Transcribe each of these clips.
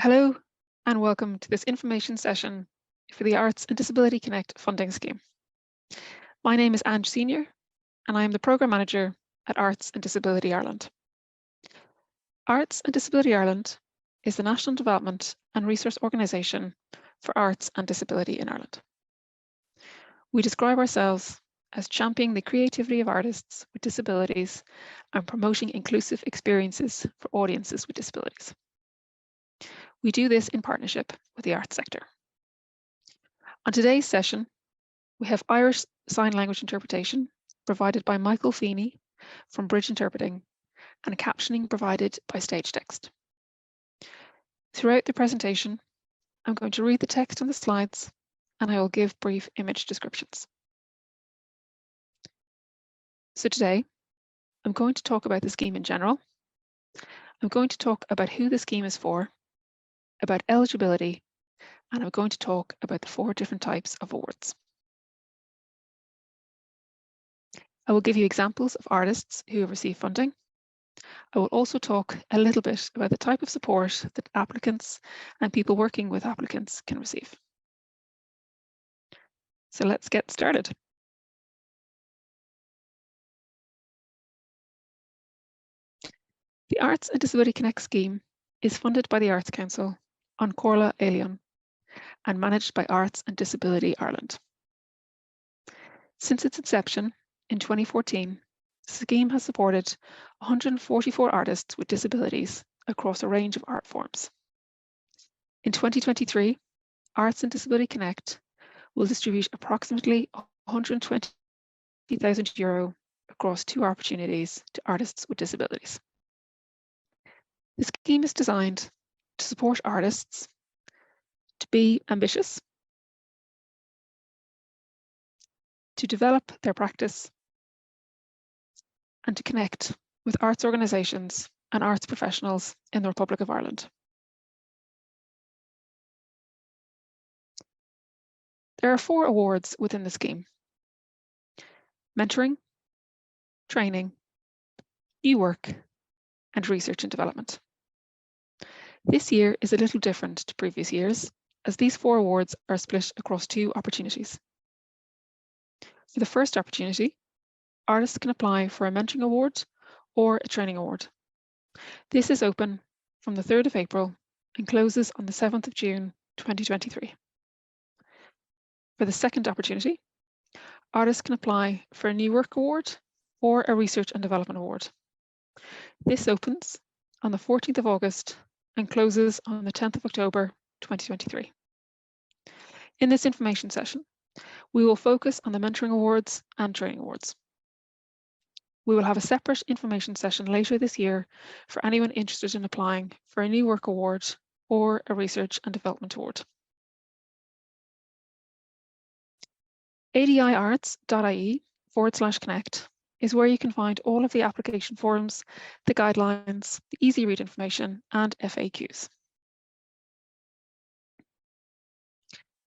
Hello and welcome to this information session for the Arts and Disability Connect funding scheme. My name is Ange Senior and I am the Programme Manager at Arts and Disability Ireland. Arts and Disability Ireland is the national development and resource organisation for arts and disability in Ireland. We describe ourselves as championing the creativity of artists with disabilities and promoting inclusive experiences for audiences with disabilities. We do this in partnership with the arts sector. On today's session, we have Irish Sign Language interpretation provided by Michael Feeney from Bridge Interpreting and captioning provided by Stage Text. Throughout the presentation, I'm going to read the text on the slides and I will give brief image descriptions. So today, I'm going to talk about the scheme in general. I'm going to talk about who the scheme is for, about eligibility, and I'm going to talk about the 4 different types of awards. I will give you examples of artists who have received funding. I will also talk a little bit about the type of support that applicants and people working with applicants can receive. So let's get started. The Arts and Disability Connect scheme is funded by the Arts Council on Comhairle Éileann and managed by Arts and Disability Ireland. Since its inception in 2014, the scheme has supported 144 artists with disabilities across a range of art forms. In 2023, Arts and Disability Connect will distribute approximately €120,000 across 2 opportunities to artists with disabilities. The scheme is designed to support artists to be ambitious, to develop their practice, and to connect with arts organisations and arts professionals in the Republic of Ireland. There are 4 awards within the scheme: mentoring, training, new work, and research and development. This year is a little different to previous years, as these 4 awards are split across 2 opportunities. For the first opportunity, artists can apply for a mentoring award or a training award. This is open from the 3rd of April and closes on the 7th of June 2023. For the second opportunity, artists can apply for a new work award or a research and development award. This opens on the 14th of August and closes on the 10th of October 2023. In this information session, we will focus on the mentoring awards and training awards. We will have a separate information session later this year for anyone interested in applying for a new work award or a research and development award. adiarts.ie/connect is where you can find all of the application forms, the guidelines, the easy read information, and FAQs.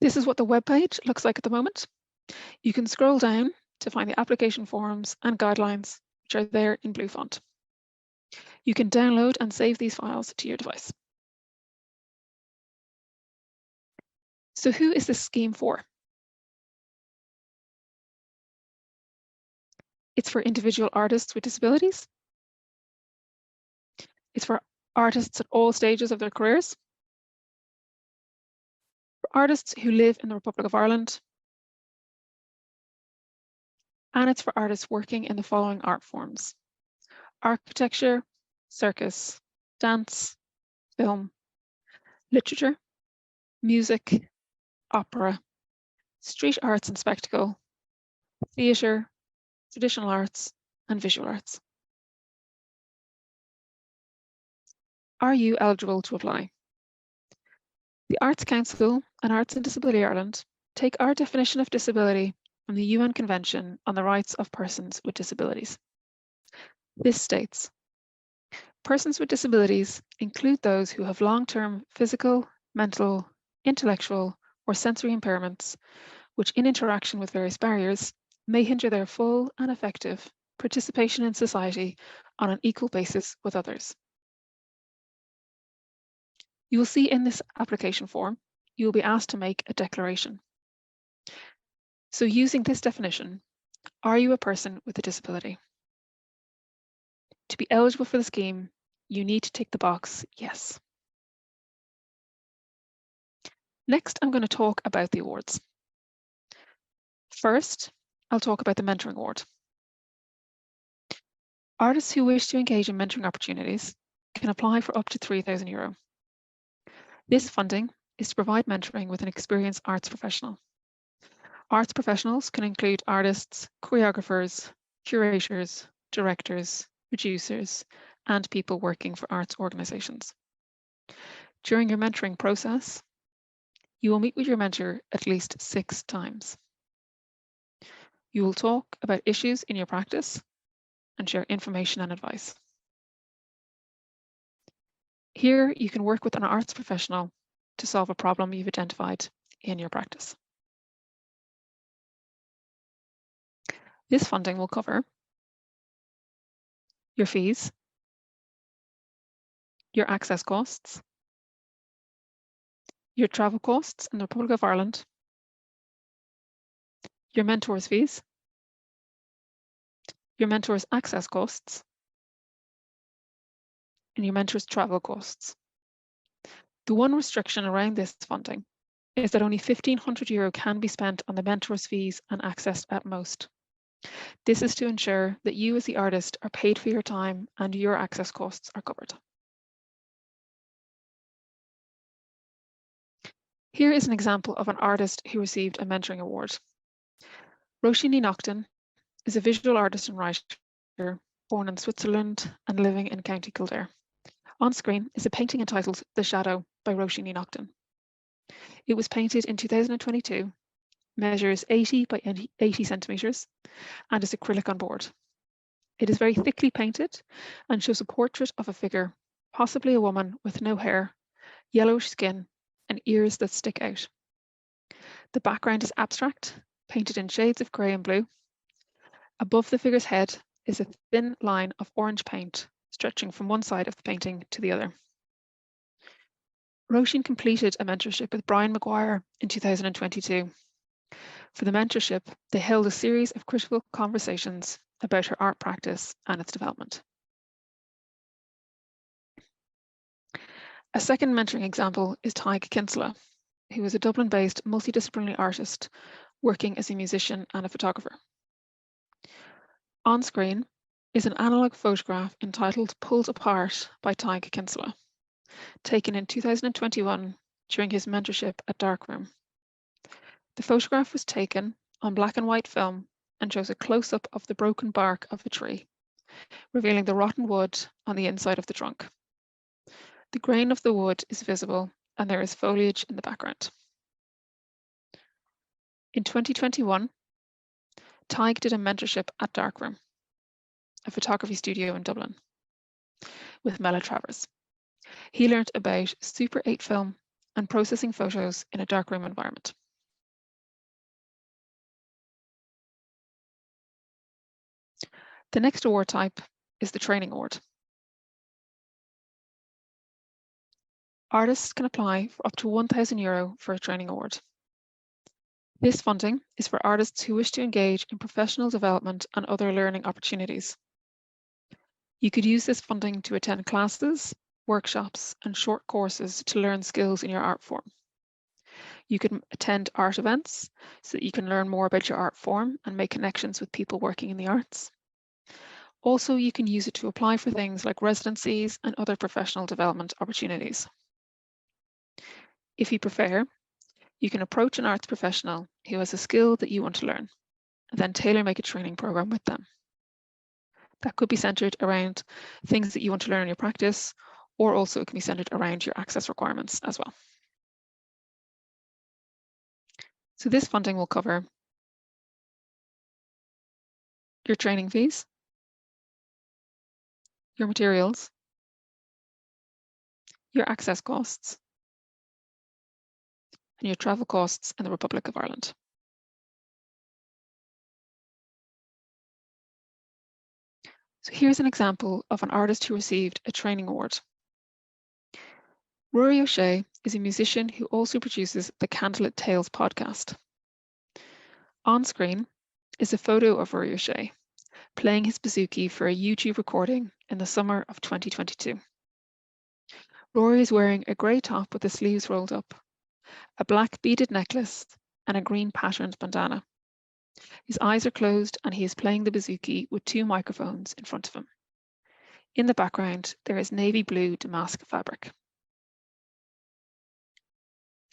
This is what the webpage looks like at the moment. You can scroll down to find the application forms and guidelines, which are there in blue font. You can download and save these files to your device. So who is this scheme for? It's for individual artists with disabilities. It's for artists at all stages of their careers. For artists who live in the Republic of Ireland. And it's for artists working in the following art forms: architecture, circus, dance, film, literature, music, opera, street arts and spectacle, theatre, traditional arts, and visual arts. Are you eligible to apply? The Arts Council and Arts and Disability Ireland take our definition of disability from the UN Convention on the Rights of Persons with Disabilities. This states, persons with disabilities include those who have long-term physical, mental, intellectual, or sensory impairments, which in interaction with various barriers may hinder their full and effective participation in society on an equal basis with others. You will see in this application form, you will be asked to make a declaration. So using this definition, are you a person with a disability? To be eligible for the scheme, you need to tick the box yes. Next, I'm going to talk about the awards. First, I'll talk about the Mentoring Award. Artists who wish to engage in mentoring opportunities can apply for up to €3,000. This funding is to provide mentoring with an experienced arts professional. Arts professionals can include artists, choreographers, curators, directors, producers, and people working for arts organisations. During your mentoring process, you will meet with your mentor at least 6 times. You will talk about issues in your practice and share information and advice. Here, you can work with an arts professional to solve a problem you've identified in your practice. This funding will cover your fees, your access costs, your travel costs in the Republic of Ireland, your mentor's fees, your mentor's access costs, and your mentor's travel costs. The one restriction around this funding is that only €1,500 can be spent on the mentor's fees and access at most. This is to ensure that you as the artist are paid for your time and your access costs are covered. Here is an example of an artist who received a mentoring award. Roisin Naughton is a visual artist and writer born in Switzerland and living in County Kildare. On screen is a painting entitled The Shadow by Roisin Naughton. It was painted in 2022, measures 80 by 80 centimetres, and is acrylic on board. It is very thickly painted and shows a portrait of a figure, possibly a woman with no hair, yellowish skin, and ears that stick out. The background is abstract, painted in shades of grey and blue. Above the figure's head is a thin line of orange paint stretching from one side of the painting to the other. Roisin completed a mentorship with Brian Maguire in 2022. For the mentorship, they held a series of critical conversations about her art practice and its development. A second mentoring example is Tadhg Kinsella, who is a Dublin-based multidisciplinary artist working as a musician and a photographer. On screen is an analogue photograph entitled Pulled Apart by Tadhg Kinsella, taken in 2021 during his mentorship at Darkroom. The photograph was taken on black and white film and shows a close-up of the broken bark of a tree, revealing the rotten wood on the inside of the trunk. The grain of the wood is visible and there is foliage in the background. In 2021, Tadhg did a mentorship at Darkroom, a photography studio in Dublin, with Mela Travers. He learned about Super 8 film and processing photos in a darkroom environment. The next award type is the Training Award. Artists can apply for up to €1,000 for a training award. This funding is for artists who wish to engage in professional development and other learning opportunities. You could use this funding to attend classes, workshops, and short courses to learn skills in your art form. You can attend art events so that you can learn more about your art form and make connections with people working in the arts. Also, you can use it to apply for things like residencies and other professional development opportunities. If you prefer, you can approach an arts professional who has a skill that you want to learn, and then tailor-make a training program with them. That could be centered around things that you want to learn in your practice, or also it can be centered around your access requirements as well. So this funding will cover your training fees, your materials, your access costs, and your travel costs in the Republic of Ireland. So here's an example of an artist who received a training award. Rory O'Shea is a musician who also produces the Candlelit Tales podcast. On screen is a photo of Rory O'Shea playing his bouzouki for a YouTube recording in the summer of 2022. Rory is wearing a grey top with the sleeves rolled up, a black beaded necklace, and a green patterned bandana. His eyes are closed and he is playing the bouzouki with two microphones in front of him. In the background, there is navy blue damask fabric.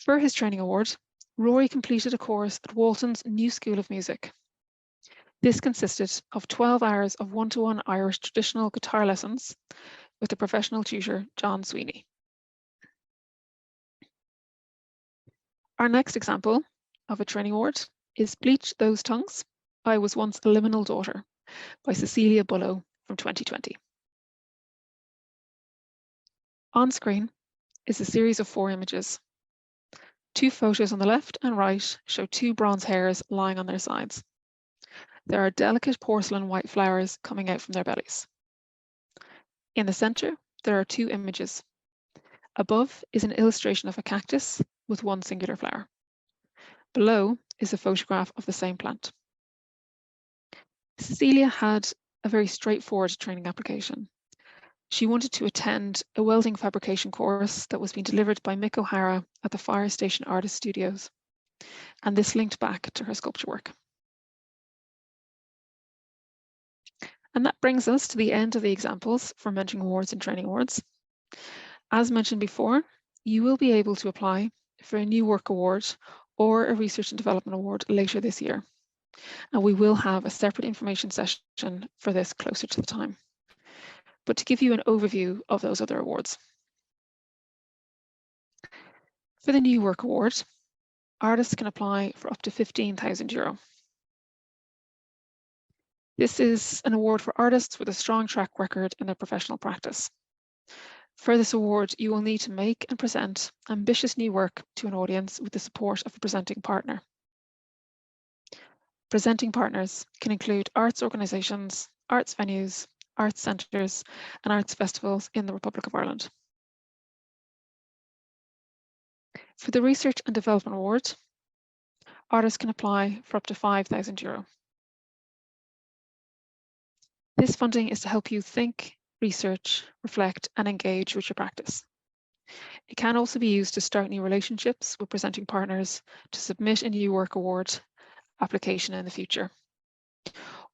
For his training award, Rory completed a course at Walton's New School of Music. This consisted of 12 hours of one-to-one Irish traditional guitar lessons with the professional tutor, John Sweeney. Our next example of a training award is Bleach Those Tongues, I Was Once a Liminal Daughter by Cecilia Bullough from 2020. On screen is a series of 4 images. 2 photos on the left and right show 2 bronze hares lying on their sides. There are delicate porcelain white flowers coming out from their bellies. In the center, there are 2 images. Above is an illustration of a cactus with 1 singular flower. Below is a photograph of the same plant. Cecilia had a very straightforward training application. She wanted to attend a welding fabrication course that was being delivered by Mick O'Hara at the Fire Station Artist Studios, and this linked back to her sculpture work. And that brings us to the end of the examples for mentoring awards and training awards. As mentioned before, you will be able to apply for a new work award or a research and development award later this year. And we will have a separate information session for this closer to the time. But to give you an overview of those other awards. For the New Work Award, artists can apply for up to €15,000. This is an award for artists with a strong track record in their professional practice. For this award, you will need to make and present ambitious new work to an audience with the support of a presenting partner. Presenting partners can include arts organisations, arts venues, arts centres, and arts festivals in the Republic of Ireland. For the Research and Development Award, artists can apply for up to €5,000. This funding is to help you think, research, reflect, and engage with your practice. It can also be used to start new relationships with presenting partners to submit a new work award application in the future.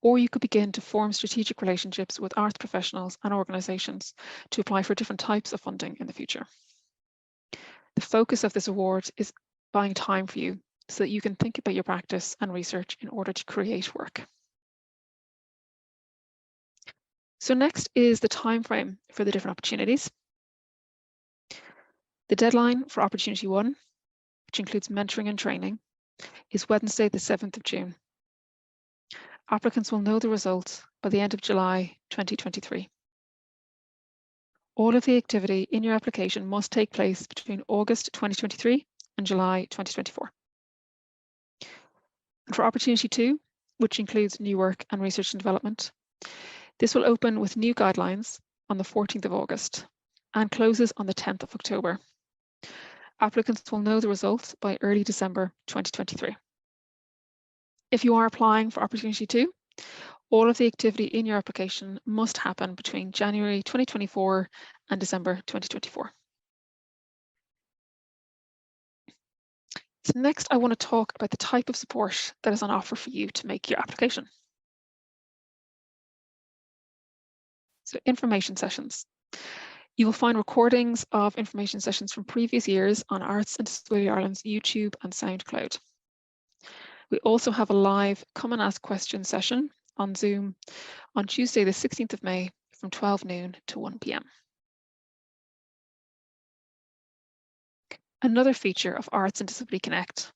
Or you could begin to form strategic relationships with arts professionals and organisations to apply for different types of funding in the future. The focus of this award is buying time for you so that you can think about your practice and research in order to create work. So next is the time frame for the different opportunities. The deadline for Opportunity 1, which includes mentoring and training, is Wednesday, the 7th of June. Applicants will know the results by the end of July 2023. All of the activity in your application must take place between August 2023 and July 2024. And for Opportunity 2, which includes new work and research and development, this will open with new guidelines on the 14th of August and closes on the 10th of October. Applicants will know the results by early December 2023. If you are applying for Opportunity 2, all of the activity in your application must happen between January 2024 and December 2024. So next, I want to talk about the type of support that is on offer for you to make your application. So information sessions. You will find recordings of information sessions from previous years on Arts and Disability Ireland's YouTube and SoundCloud. We also have a live Come and Ask Questions session on Zoom on Tuesday, the 16th of May from 12 noon to 1 p.m. Another feature of Arts and Disability Connect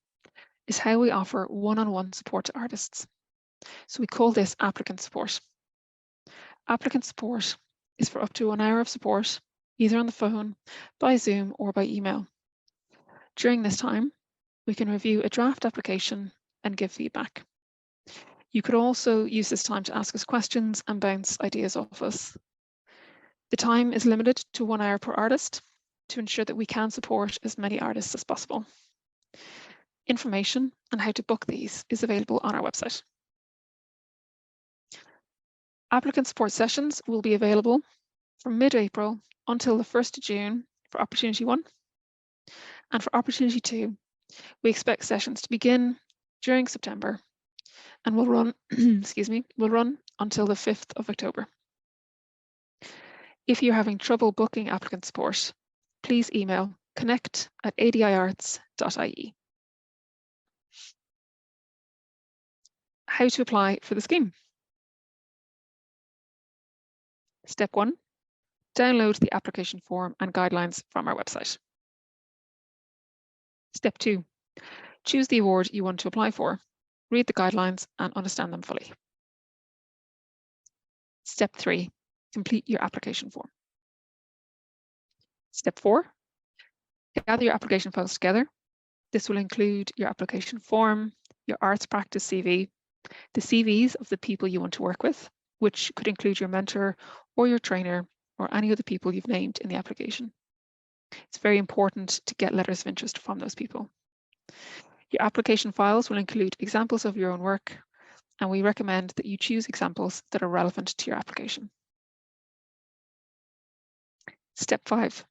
is how we offer one-on-one support to artists. So we call this applicant support. Applicant support is for up to 1 hour of support, either on the phone, by Zoom, or by email. During this time, we can review a draft application and give feedback. You could also use this time to ask us questions and bounce ideas off us. The time is limited to 1 hour per artist, to ensure that we can support as many artists as possible. Information on how to book these is available on our website. Applicant support sessions will be available from mid-April until the 1st of June for Opportunity 1. And for Opportunity 2, we expect sessions to begin during September and will run, will run until the 5th of October. If you're having trouble booking applicant support, please email connect@adiarts.ie. How to apply for the scheme. Step 1, download the application form and guidelines from our website. Step 2, choose the award you want to apply for, read the guidelines and understand them fully. Step 3, complete your application form. Step 4, gather your application files together. This will include your application form, your arts practice CV, the CVs of the people you want to work with, which could include your mentor or your trainer or any other people you've named in the application. It's very important to get letters of interest from those people. Your application files will include examples of your own work, and we recommend that you choose examples that are relevant to your application. Step 5,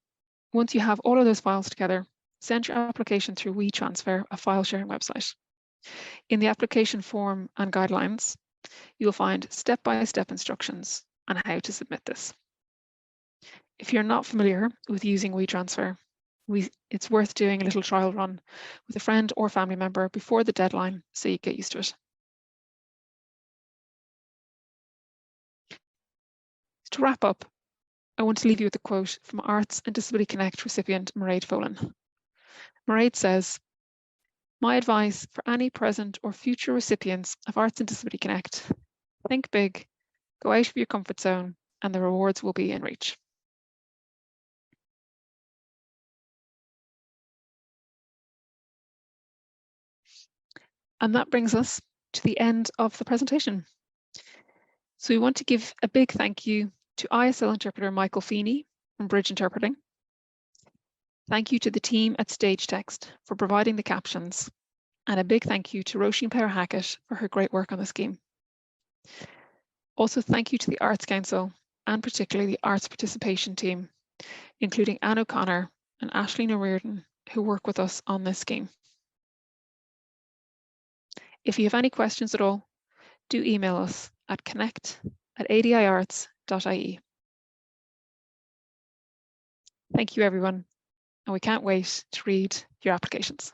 once you have all of those files together, send your application through WeTransfer, a file sharing website. In the application form and guidelines, you'll find step-by-step instructions on how to submit this. If you're not familiar with using WeTransfer, it's worth doing a little trial run with a friend or family member before the deadline so you get used to it. To wrap up, I want to leave you with a quote from Arts and Disability Connect recipient Mairead Folan. Mairead says, "My advice for any present or future recipients of Arts and Disability Connect, think big, go out of your comfort zone, and the rewards will be in reach." And that brings us to the end of the presentation. So we want to give a big thank you to ISL interpreter Michael Feeney from Bridge Interpreting. Thank you to the team at Stage Text for providing the captions, and a big thank you to Roisin Power-Hackett for her great work on the scheme. Also, thank you to the Arts Council and particularly the Arts Participation Team, including Anne O'Connor and Aisling O'Riordan, who work with us on this scheme. If you have any questions at all, do email us at connect@adiarts.ie. Thank you, everyone, and we can't wait to read your applications.